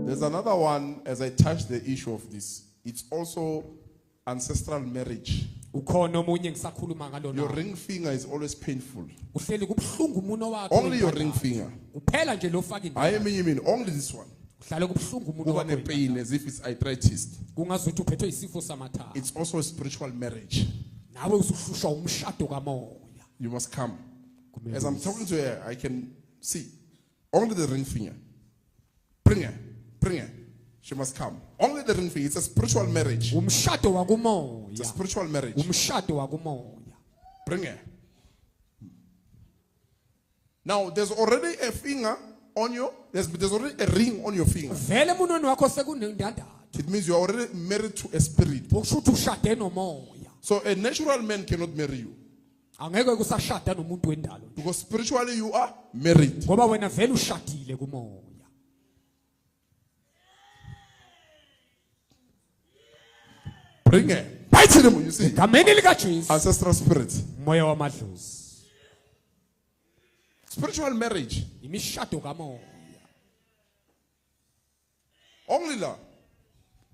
There's another one, as I touch the issue of this. It's also ancestral marriage. Your ring finger is always painful. Only your ring finger. I mean only this one. Pain as if it's arthritis. It's also a spiritual marriage. You must come. As I'm talking to her, I can see only the ring finger. Bring her. She must come. Only the ring finger. It's a spiritual marriage. It's a spiritual marriage. Bring her. Now, there's already a finger on you. There's already a ring on your finger. It means you're already married to a spirit. So a natural man cannot marry you. Because spiritually you are married. Bring her. Bite them, you see. Ancestral spirits. Spiritual marriage. Only la.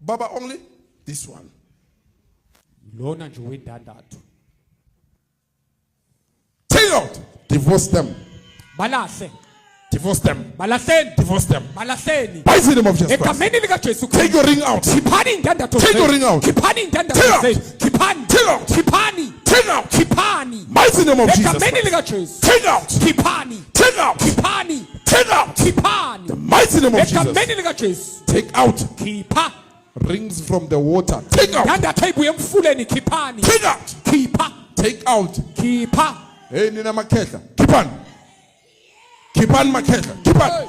Baba only this one. Take out. Divorce them. Divorce them. Divorce them. By the name of Jesus Christ. Take your ring out. Take your ring out. Take out. By the name of Jesus Christ. Take out. Take out. The mighty name of Jesus. Take out. Rings from the water. Take out. Take out. Take out. Hey, Nina Maketa. Keep on. Keep on, Maketa. Keep on.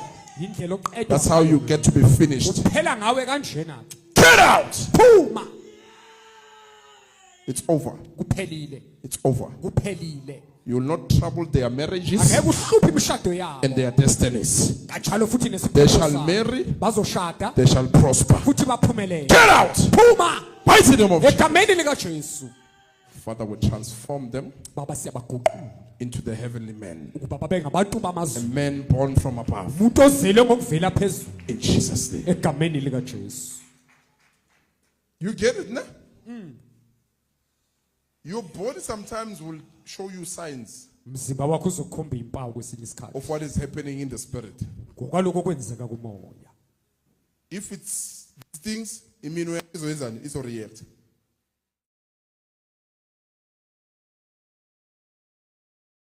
That's how you get to be finished. Get out. It's over. It's over. You will not trouble their marriages and their destinies. They shall marry. They shall prosper. Get out. Mighty name of Jesus. Father will transform them into the heavenly men. A man born from above. In Jesus' name. You get it, no? Your body sometimes will show you signs of what is happening in the spirit. If it's things, it's a react.